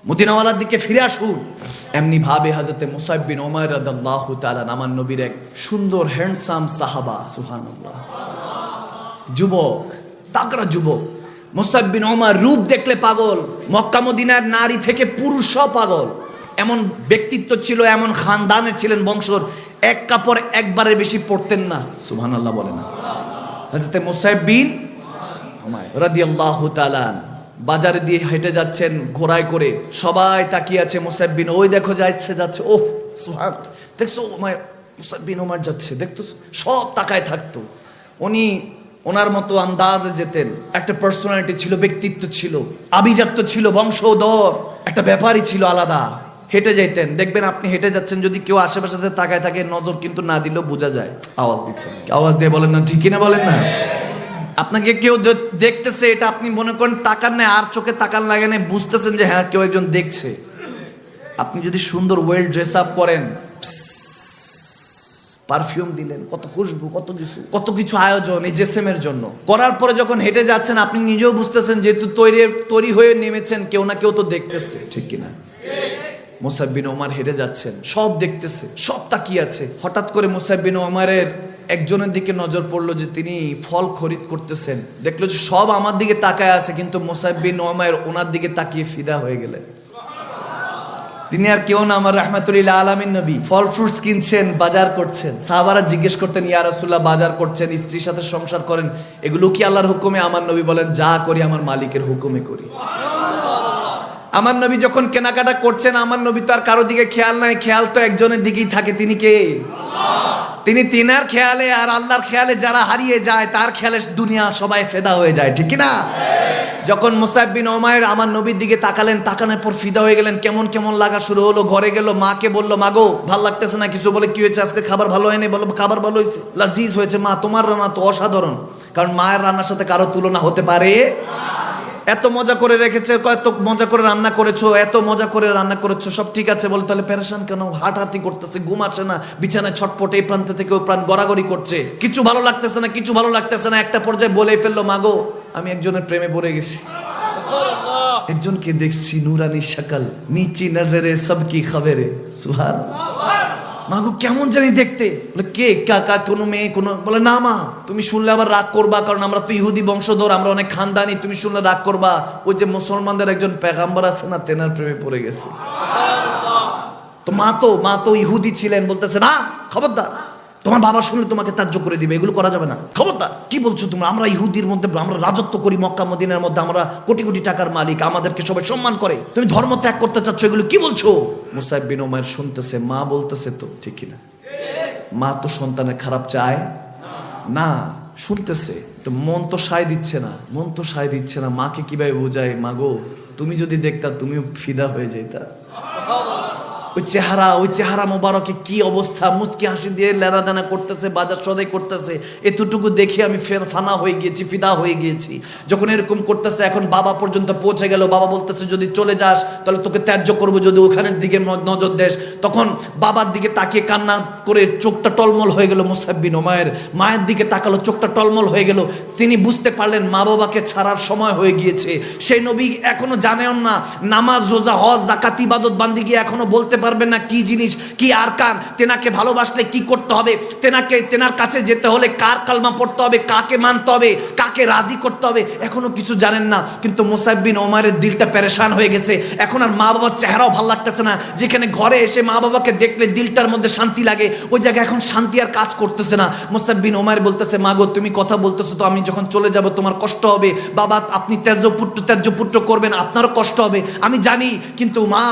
মদিনাওয়ালার দিকে ফিরে আসুন। এমনি ভাবে হযরতে মুসাইব বিন উমাইর রাদিয়াল্লাহু তাআলা আমার নবীর এক সুন্দর হ্যান্ডসাম সাহাবা, সুবহানাল্লাহ, যুবক, তাগড়া যুবক। মুসাইব বিন উমাইর রূপ দেখলে পাগল, মক্কা মদিনার নারী থেকে পুরুষ পাগল, এমন ব্যক্তিত্ব ছিল, এমন খানদানের ছিলেন বংশর। এক কাপড় একবারের বেশি পরতেন না, সুবহানাল্লাহ বলে না। হযরতে মুসাইব বিন উমাইর রাদিয়াল্লাহু তাআলা বাজারে দিয়ে হেঁটে যাচ্ছেন ঘোড়ায় করে, সবাই তাকিয়ে আছে। মুসাইব বিন, ওই দেখো যাচ্ছে, ওহ সুবহান, দেখছো মুসাইব বিন উমাইর যাচ্ছে, দেখতো, সব তাকায় থাকতো। উনি ওনার মতো আন্দাজে যেতেন, একটা পার্সোনালিটি ছিল, ব্যক্তিত্ব ছিল, আভিজাত্য ছিল, বংশধর, একটা ব্যাপারই ছিল আলাদা। হেঁটে যেতেন, দেখবেন আপনি হেঁটে যাচ্ছেন, যদি কেউ আশেপাশে তাকায় থাকে, নজর কিন্তু না দিলেও বোঝা যায়। আওয়াজ দিচ্ছেন, আওয়াজ দিয়ে বলেন না, ঠিক কিনা বলেন না। আপনাকে কেউ দেখতেছে, এটা আপনি মনে করেন তাকান না, আর চোখে তাকান লাগে না, বুঝতেছেন যে হ্যাঁ কেউ একজন দেখছে। আপনি যদি সুন্দর ওয়েল ড্রেস আপ করেন, পারফিউম দিলেন, কত খুশবু, কত কিছু আয়োজন এই জেসেমের জন্য করার পরে যখন হেঁটে যাচ্ছেন, আপনি নিজেও বুঝতেছেন যেহেতু তৈরি হয়ে নেমেছেন, কেউ না কেউ তো দেখতেছে, ঠিক কিনা। মুসাইব বিন উমাইর হেঁটে যাচ্ছেন, সব দেখতেছে, সব তাকিয়ে আছে। হঠাৎ করে মুসাইব বিন উমাইরের একজনের দিকে নজর পড়লো, যে তিনি ফল খরিদ করতেছেন। দেখলো যে সব আমার দিকে তাকায় আছে, কিন্তু মুসাইব বিন উমাইর ওনার দিকে তাকিয়ে ফিদা হয়ে গেলেন। তিনি আর কেউ না, আমার রাহমাতুল আলামিন নবী। ফল ফ্রুটস কিনছেন, বাজার করছেন। সাহাবারা জিজ্ঞেস করতেন, ইয়া রাসূলুল্লাহ, বাজার করছেন, স্ত্রীর সাথে সংসার করেন, এগুলো কি আল্লাহর হুকুমে? আমার নবী বলেন, যা করি আমার মালিকের হুকুমে করি। আমার নবী যখন কেনাকাটা করছেন, আমার নবী তো আর কারো দিকে খেয়াল নাই, খেয়াল তো একজনের দিকেই থাকে, তিনি কে? তিনি তিনার খেয়ালে আর আল্লাহর খেয়ালে যারা হারিয়ে যায়, তার খেয়ালে দুনিয়া সবাই ফেদা হয়ে যায়, ঠিক কিনা। যখন মুসাইব বিন উমাইর আমার নবীর দিকে তাকালেন, তাকানোর পর ফিদা হয়ে গেলেন, কেমন কেমন লাগা শুরু হলো। ঘরে গেল, মাকে বলল, মাগো ভাল লাগতেছে না কিছু। বলে, কি হয়েছে? আজকে খাবার ভালো হয়নি। বলো, খাবার ভালো হয়েছে, লাজিজ হয়েছে। মা, তোমার রান্না তো অসাধারণ, কারণ মায়ের রান্নার সাথে কারো তুলনা হতে পারে। এত মজা করে রেখেছে, এত মজা করে রান্না করেছো, এত মজা করে রান্না করেছো, সব ঠিক আছে। বলে, তাহলে পেরেশান কেন? হাঁটাহাঁটি করতেছে, ঘুম আসে না, বিছানায় ছটপট, এই প্রান্ত থেকে ওই প্রান্ত গড়াগড়ি করছে, কিছু ভালো লাগতেছে না। একটা পর্যায়ে বলেই ফেললো, মাগো আমি একজনের প্রেমে পড়ে গেছি, একজনকে দেখছি, নুরানি শাকাল, নিচি নজরে সবকি খবরে। সুবহানাল্লাহ। মাগো কেমন জানি দেখতে। বলে, কে? কাকা? কোনো মেয়ে? কোনো? বলে, না মা, তুমি শুনলে আবার রাগ করবা, কারণ আমরা তো ইহুদি বংশধর, আমরা অনেক খানদানি, তুমি শুনলে রাগ করবা। ওই যে মুসলমানদের একজন পেগাম্বর আছে না, তেনার প্রেমে পড়ে গেছে। তো মা তো ইহুদি ছিলেন, বলতেছে, না খবরদার, তোমার বাবা শুনলে তোমাকে তাজ্জব করে দিবে, এগুলো করা যাবে না, খবরদার। কি বলছো তোমরা? আমরা ইহুদির মধ্যে, আমরা রাজত্ব করি মক্কা মদিনার মধ্যে, আমরা কোটি কোটি টাকার মালিক, আমাদেরকে সবাই সম্মান করে, তুমি ধর্ম ত্যাগ করতে চাচ্ছ, এগুলো কি বলছো? মুসাইব বিন উমাইর শুনতেছে, মা বলতেছে তো, ঠিক কিনা। মা তো সন্তানের খারাপ চায় না, শুনতেছে তো, মন তো সায় দিচ্ছে না। মাকে কিভাবে বোঝায়, মাগো তুমি যদি দেখতা, তুমিও ফিদা হয়ে যেতা। ওই চেহারা মোবারকে কি অবস্থা, মুচকি হাসি দিয়ে লেনাদানা করতেছে, বাজার সদাই করতেছে, এতটুকু দেখে আমি ফানা হয়ে গিয়েছি, ফিদা হয়ে গিয়েছি। যখন এরকম করতেছে, এখন বাবা পর্যন্ত পৌঁছে গেল। বাবা বলতেছে, যদি চলে যাস তাহলে তোকে ত্যায্য করবো, যদি ওখানের দিকে নজর দেস। তখন বাবার দিকে তাকিয়ে কান্না করে চোখটা টলমল হয়ে গেল মুসাইব বিন উমাইর। মায়ের দিকে তাকালো, চোখটা টলমল হয়ে গেল। তিনি বুঝতে পারলেন মা বাবাকে ছাড়ার সময় হয়ে গিয়েছে। সেই নবী এখনো জানেন না নামাজ, রোজা, হজ, যাকাত, ইবাদত, বান্দিগি এখনো বলতে পারবেন না কি জিনিস, কি আরকান। তেনাকে ভালোবাসলে কি করতে হবে, তেনার কাছে যেতে হলে কার কালমা পড়তে হবে, কাকে মানতে হবে, কাকে রাজি করতে হবে, এখনো কিছু জানেন না। কিন্তু মুসাইব বিন উমাইরের দিলটা পেরেশান হয়ে গেছে। এখন আর মা বাবার চেহারাও ভালো লাগতেছে না। যেখানে ঘরে এসে মা বাবাকে দেখলে দিলটার মধ্যে শান্তি লাগে, ওই জায়গায় এখন শান্তি আর কাজ করতেছে না। মুসাইব বিন উমাইর বলতেছে, মাগো তুমি কথা বলতেছো তো, আমি যখন চলে যাব তোমার কষ্ট হবে। বাবা, আপনি ত্যায্য করবেন, আপনারও কষ্ট হবে, আমি জানি। কিন্তু মা,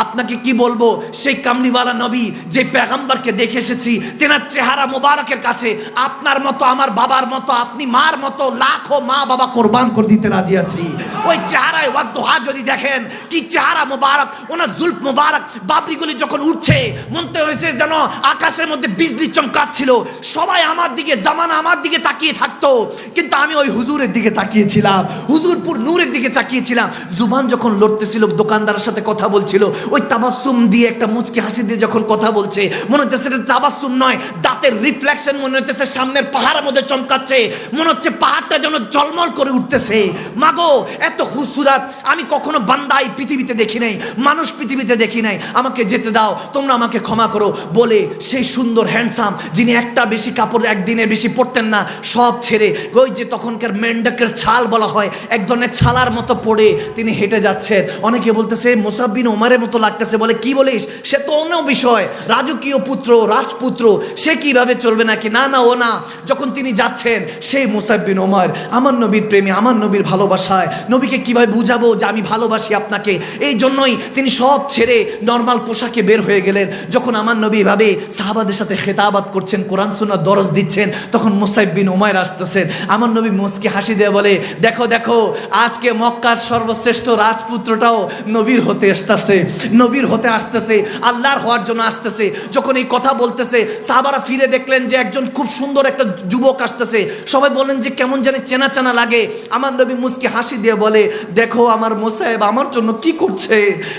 আপনাকে কি বলবো, সেই কামলিওয়ালা নবী, যে পেগম্বরকে দেখে এসেছি, তেনার চেহারা মোবারকের কাছে আপনার মতো, আমার বাবার মতো, আপনি মার মতো লাখো মা বাবা কোরবান করে দিতে রাজি আছি। ওই চেহারায় ওয়াদুহা যদি দেখেন, কি চেহারা মোবারক, ওনার জুলফ মোবারক, বাবরিগুলি যখন উঠছে, মনতে হয়েছে যেন আকাশ আকাশের মধ্যে বিজলি চমকাচ্ছিল, সবাই আমার দিকে, জামানা আমার দিকে তাকিয়ে থাকতো, কিন্তু আমি ওই হুজুরের দিকে তাকিয়েছিলাম, হুজুরপুর নূরের দিকে তাকিয়েছিলাম। জুবান যখন লড়তেছিল, দোকানদারের সাথে কথা বলছিল, ওই তাবাসসুম দিয়ে, একটা মুচকি হাসি দিয়ে যখন কথা বলছে, মনে হচ্ছে সেটা তাবাসসুম নয়, দাঁতের রিফ্লেকশন মনে হচ্ছে সামনের পাহাড়ের মধ্যে চমকাচ্ছে, মনে হচ্ছে পাহাড়টা যেন ঝলমল করে উঠতেছে। মাগো, এত হুসুরাত আমি কখনো বান্দাই পৃথিবীতে দেখি নাই, মানুষ পৃথিবীতে দেখি নাই, আমাকে যেতে দাও, তোমরা আমাকে ক্ষমা করো বলে সেই সুন্দর হ্যান্ডসাম, যিনি একটা বেশি কাপড় একদিনের বেশি পরতেন না, সব ছেড়ে ওই যে তখনকার মেন্ডাকের ছাল বলা হয়, এক ধরনের ছালার মতো পড়ে তিনি হেঁটে যাচ্ছেন। অনেকে বলতেছে মুসাব বিন ওমরের মতো লাগতেছে, বলে কি বলিস, সে তো অন্য বিষয়, রাজকীয় পুত্র, রাজপুত্র, সে কিভাবে চলবে নাকি? না না, ও না, যখন তিনি যাচ্ছেন সেই মুসাব বিন ওমর, আমার নবীর প্রেমী, আমার নবীর ভালোবাসায়, নবীকে কিভাবে বুঝাবো যে আমি ভালোবাসি আপনাকে, এই জন্যই তিনি সব ছেড়ে নর্মাল পোশাকে বের হয়ে গেলেন। যখন আমার নবী ভাবে সাহাবাদের সাথে খেতাবাত করছেন, কোরআন সুন্নাহ দরজ দিচ্ছেন, তখন মুসাব বিন উমাইর আসতেছেন। আমার নবী মুচকি হাসি দিয়ে বলে, দেখো দেখো, আজকে মক্কার সর্বশ্রেষ্ঠ রাজপুত্রটাও নবীর হতে আসতেছে, নবীর হতে আসতেছে, আল্লাহর হওয়ার জন্য আসতেছে। যখন এই কথা বলতেছে, সাহাবারা ফিরে দেখলেন যে একজন খুব সুন্দর একটা যুবক আসতেছে। সবাই বলেন যে কেমন জানি চেনা চেনা লাগে। আমার নবী মুচকি হাসি দিয়ে বলে, দেখো আমার মোসাহেব আমার জন্য কি করছে,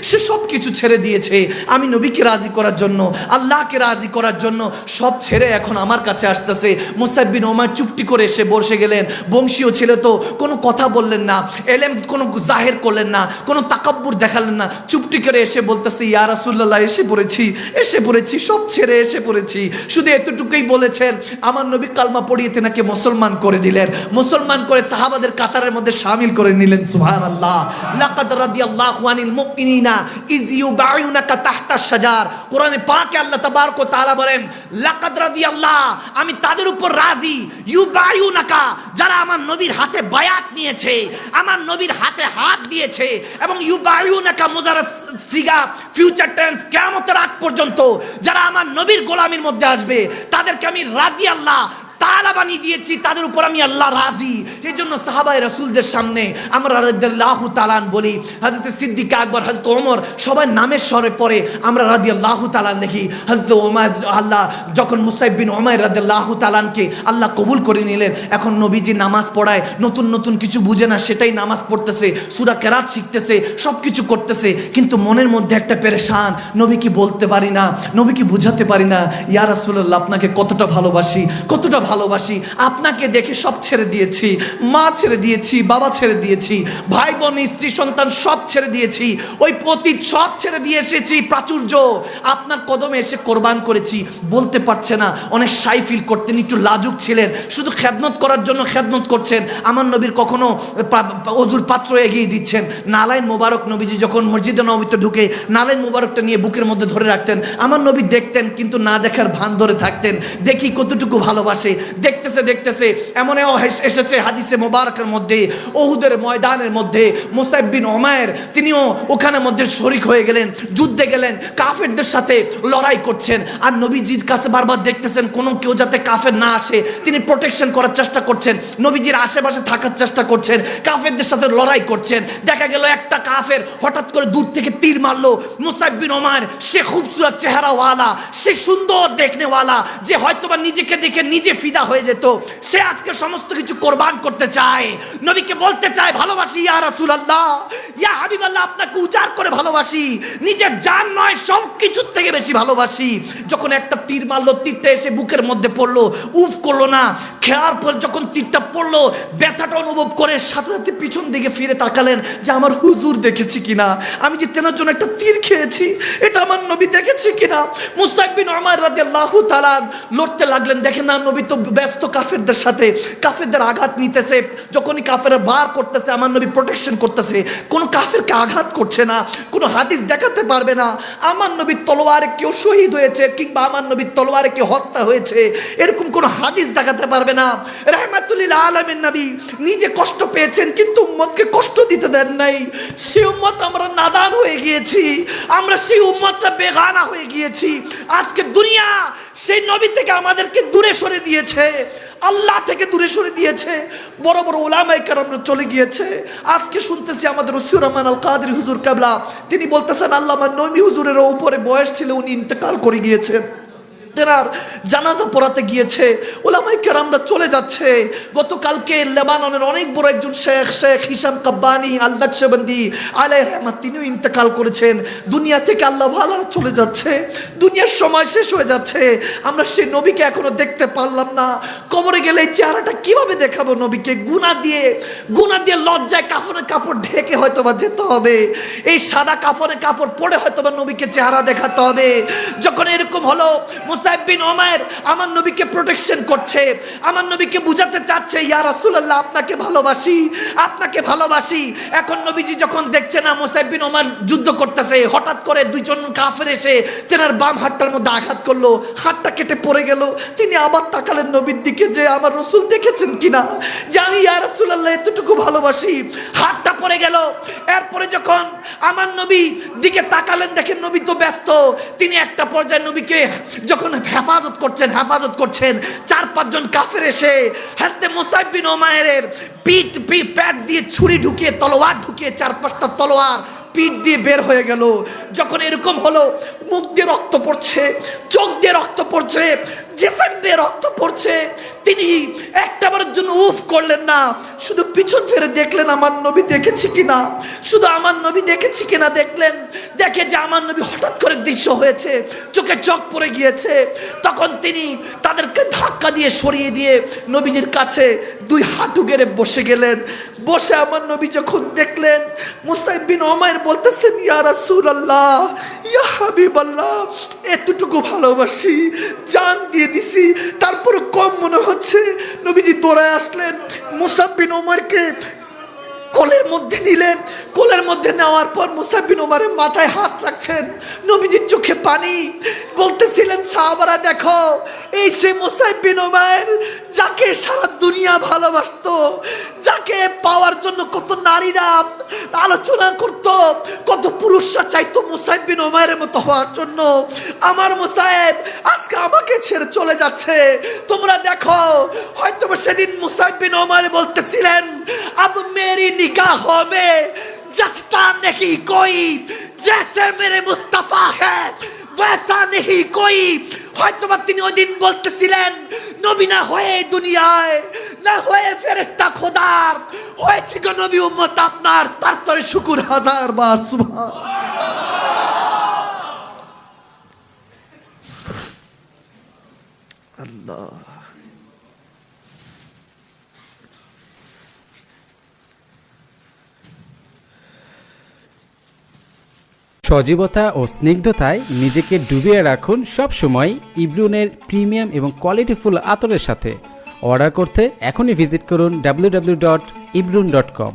সে সব কিছু ছেড়ে দিয়েছে আমি নবীকে রাজি করার জন্য, আল্লাহকে রাজি করার জন্য, সব ছেড়ে এখন আমার কাছে আসতেছে। মুসাব বিন উমাইর চুপটি করে এসে বসে গেলেন। বংশীয় ছেলে তো, কোনো কথা বললেন না, এলেম কোনো জাহের করলেন না, কোনো তাকাব্বুর দেখালেন না, চুপটি করে এসে বলতেছে, ইয়া রাসূলুল্লাহ, এসে পড়েছি, সব ছেড়ে এসে পড়েছি। শুধু এতটুকুই বলেছেন, আমার নবী কালমা পড়িয়ে তেনাকে মুসলমান করে দিলেন, মুসলমান করে সাহাবাদের কাতারের মধ্যে শামিল করে নিলেন। সুবহানাল্লাহ। লাকাদ রাদিয়াল্লাহু আনিল মুমিনিনা ইয ইউবাইউনাকা তাহতা শাজার। কোরআনে পাকে আল্লাহ তাবারক ওয়া তাআলা বলেন, লাকাদ রাদিয়াল্লাহ, আমি তাদের উপর রাজি, ইউবাইউনাকা, যারা আমার নবীর হাতে বায়াত নিয়েছে, আমার নবীর হাতে হাত দিয়েছে, এবং ইউবাইউনাকা মুজারা সিগা, ফিউচার টেন্স, কিয়ামতের আগ পর্যন্ত যারা আমার নবীর গোলামির মধ্যে আসবে, তাদেরকে আমি রাদিয়াল্লাহ তাআলা বানিয়ে দিয়েছি, তাদের উপর আমি আল্লাহ রাজি। এই জন্য সাহাবায়ে রাসূলদের সামনে আমরা রাদিয়াল্লাহু তাআলা বলি, হযরত সিদ্দিক আকবর, হযরত ওমর, সবাই নামের স্বরে পড়ে আমরা রাদিয়াল্লাহু তাআলা লিখি। হযরত ওমর, আল্লাহ যখন মুসাইব বিন উমাইর রাদিয়াল্লাহু তাআলাকে আল্লাহ কবুল করে নিলেন, এখন নবীজি নামাজ পড়ায়, নতুন নতুন কিছু বুঝে না, সেটাই নামাজ পড়তেছে, সূরা কেরাত শিখতেছে, সব কিছু করতেছে, কিন্তু মনের মধ্যে একটা পেরেশান, নবীকে বলতে পারি না, নবীকে বুঝাতে পারি না, ইয়া রাসূলুল্লাহ, আপনাকে কতটা ভালোবাসি, কতটা ভালোবাসি, আপনাকে দেখে সব ছেড়ে দিয়েছি, মা ছেড়ে দিয়েছি, বাবা ছেড়ে দিয়েছি, ভাই বোন, স্ত্রী সন্তান সব ছেড়ে দিয়েছি, ওই পতিত সব ছেড়ে দিয়ে এসেছি, প্রাচুর্য আপনার কদমে এসে কোরবান করেছি। বলতে পারছে না, অনেক শাই ফিল করতেন, একটু লাজুক ছিলেন, শুধু খেদমত করার জন্য খেদমত করছেন। আমার নবীর কখনো অজুর পাত্র এগিয়ে দিচ্ছেন, নালাইন মোবারক, নবীজি যখন মসজিদে নববীতে ঢুকে নালাইন মোবারকটা নিয়ে বুকের মধ্যে ধরে রাখতেন, আমার নবী দেখতেন কিন্তু না দেখার ভান ধরে থাকতেন, দেখি কতটুকু ভালোবাসে। দেখতেছে দেখতেছে এমনও এসেছে হাদিসে মোবারকের মধ্যে, উহুদের ময়দানের মধ্যে মুসাইব বিন উমাইর তিনিও ওখানে মধ্যে শরীক হয়ে গেলেন, যুদ্ধে গেলেন, কাফেরদের সাথে লড়াই করছেন, আর নবীজির কাছে বারবার দেখতেছেন কোনো কেউ যাতে কাফের না আসে, তিনি প্রোটেকশন করার চেষ্টা করছেন, নবীজির আশেপাশে থাকার চেষ্টা করছেন, কাফেরদের সাথে লড়াই করছেন। দেখা গেল একটা কাফের হঠাৎ করে দূর থেকে তীর মারলো, মুসাইব বিন উমাইর, সে খুবসুরত চেহারাওয়ালা, সে সুন্দর দেখনেওয়ালা, যে হয়তোবা নিজেকে দেখে নিজে ফিদা হয়ে যেত, সে আজকে সমস্ত কিছু কোরবান করতে চায়, নবীকে বলতে চায়, ভালোবাসি ইয়া রাসূলুল্লাহ, ইয়া হাবিবাল্লাহ, আপনাকে উজাড় করে ভালোবাসি, নিজের জান নয় সব কিছুর থেকে বেশি ভালোবাসি। যখন একটা তীর মারলো, তীরটা এসে বুকের মধ্যে পড়লো, উফ করলো না, খেয়ার পর যখন তীরটা পড়লো, ব্যথাটা অনুভব করে সাথে সাথে পিছন দিকে ফিরে তাকালেন যে আমার হুজুর দেখেছি কিনা, আমি যে তেনার জন্য একটা তীর খেয়েছি এটা আমার নবী দেখেছি কিনা। মুসাইব বিন উমাইর রাদিয়াল্লাহু তাআলা লড়তে লাগলেন, দেখেন না নবী তো ব্যস্ত কাফেরদের সাথে, কাফেরদের আঘাত নিতেছে, যখনই কাফেররা বার করতেছে আমার নবী প্রোটেকশন করতেছে, কোন কাফেরকে আঘাত করছে না, কোনো হাদিস দেখাতে পারবে না আমার নবীর তলোয়ারে কেউ শহীদ হয়েছে কিংবা আমার নবীর তলোয়ারে কেউ হত্যা হয়েছে, এরকম কোনো হাদিস দেখাতে পারবে না। রাহমাতুল লিল আলামিন নবী নিজে কষ্ট পেয়েছেন কিন্তু উম্মতকে কষ্ট দিতে দেন নাই। সেই উম্মত আমরা নাদান হয়ে গিয়েছি, আমরা সেই উম্মতটা বেগানা হয়ে গিয়েছি। আজকে দুনিয়া সেই নবী থেকে আমাদেরকে দূরে সরে দিয়েছে, আল্লাহ থেকে দূরে সরে দিয়েছে, বড় বড় উলামায়ে কেরামরা চলে গিয়েছে। আজকে শুনতেছি আমাদের ওসিউর রহমান আল কাদরি হুজুর কেবলা তিনি বলতেছেন আল্লামা নবী হুজুরের উপরে বয়স ছিল, উনি ইন্তেকাল করে গিয়েছেন। তেনার জানাজা পড়াতে গিয়েছে, ওলামায়ে কেরামরা চলে যাচ্ছে। গতকালকে লেবাননের অনেক বড় একজন শেখ হিসাম কাব্বানি আল নকশবন্দি আলাইহির রহমাত, তিনিও ইন্তেকাল করেছেন দুনিয়া থেকে। আল্লাহ ভালো চলে যাচ্ছে, দুনিয়ার সময় শেষ হয়ে যাচ্ছে। আমরা সেই নবীকে এখনো দেখতে পারলাম না। কবরে গেলে এই চেহারাটা কিভাবে দেখাবো নবীকে? গুনাহ দিয়ে লজ্জায় কাফনের কাপড় ঢেকে হয়তোবা যেতে হবে, এই সাদা কাফনের কাপড় পরে হয়তোবা নবীকে চেহারা দেখাতে হবে। যখন এরকম হলো, মুসাইব বিন উমাইর আমার নবীকে প্রোটেকশন করছে, আমার নবীকে বুঝাতে চাচ্ছে, ইয়া রাসূলুল্লাহ আপনাকে ভালোবাসি, আপনাকে ভালোবাসি। এখন নবীজি যখন দেখছে না মুসাইব বিন উমাইর যুদ্ধ করতেছে, হঠাৎ করে দুইজন কাফের এসে তেনার বাম হাতটার মধ্যে আঘাত করলো, হাতটা কেটে পড়ে গেল। তিনি আবার তাকালেন নবীর দিকে যে আমার রাসূল দেখেছেন কিনা, যে আমি ইয়া রাসূলুল্লাহ এতটুকু ভালোবাসি। হাতটা পড়ে গেল। এরপরে যখন আমার নবী দিকে তাকালেন, দেখেন নবী তো ব্যস্ত। তিনি একটা পর্যায়ে নবীকে যখন হেফাজত করছেন, 4-5 জন কাফের এসে হযরত মুসাইব বিন উমাইরের পেট দিয়ে ছুরি ঢুকিয়ে, তলোয়ার ঢুকিয়ে, 4-5টা তলোয়ার পিঠ দিয়ে বের হয়ে গেল। যখন এরকম হলো, মুখ দিয়ে রক্ত পড়ছে, চোখ দিয়ে রক্ত পড়ছে, জিসম দিয়ে রক্ত পড়ছে, তিনি একটাবারের জন্য উফ করলেন না, শুধু পিছন ফিরে দেখলেন আমার নবী দেখেছি কিনা, শুধু আমার নবী দেখেছি কিনা দেখলেন। দেখে যে আমার নবী হঠাৎ করে দৃশ্য হয়েছে, চোখে চোখ পড়ে গিয়েছে। তখন তিনি তাদেরকে ধাক্কা দিয়ে সরিয়ে দিয়ে নবীজির কাছে 2 হাঁটু গেড়ে বসে গেলেন। বসে আমার নবী যখন দেখলেন, মুসাইব বিন উমাইর বলতেছেন, ইয়া রাসূলুল্লাহ, ইয়া হাবিবাল্লাহ, এতটুকু ভালোবাসি, জান দিয়ে দিছি, তারপরে কম মনে হচ্ছে। নবীজি দৌড়ায় আসলেন, মুসাইব বিন উমাইরকে কোলের মধ্যে নিলেন। কোলের মধ্যে নেওয়ার পর মুসাইব বিন উমাইরের মাথায় হাত রাখছেন, নবীজির চোখে পানি। বলতেছিলেন, সাহাবারা দেখো, এই সে মুসাইব বিন উমাইর যাকে সারা দুনিয়া ভালোবাসতো, যাকে পাওয়ার জন্য কত নারীরা আলোচনা করত, কত পুরুষরা চাইতো মুসাইব বিন উমাইরের মতো হওয়ার জন্য। আমার মুসাইব আজকে আমাকে ছেড়ে চলে যাচ্ছে। তোমরা দেখো, হয়তো সেদিন মুসাইব বিন উমাইর বলতেছিলেন, আব মেরি निगाह में जचता नहीं कोई, जैसे मेरे मुस्तफा है वैसा नहीं कोई। হয়তোবা তিনি ওই দিন বলতেছিলেন, নবী না হয়ে দুনিয়ায়, না হয়ে ফেরেশতা খোদার, হয়েছে গো নবী উম্মত আপনার, তার তরে শুকর হাজার বার সুবহান। আল্লাহ সজীবতা ও স্নিগ্ধতায় নিজেকে ডুবিয়ে রাখুন সব সময় ইব্রুনের প্রিমিয়াম এবং কোয়ালিটিফুল আতরের সাথে। অর্ডার করতে এখনই ভিজিট করুন www.ibrun.com।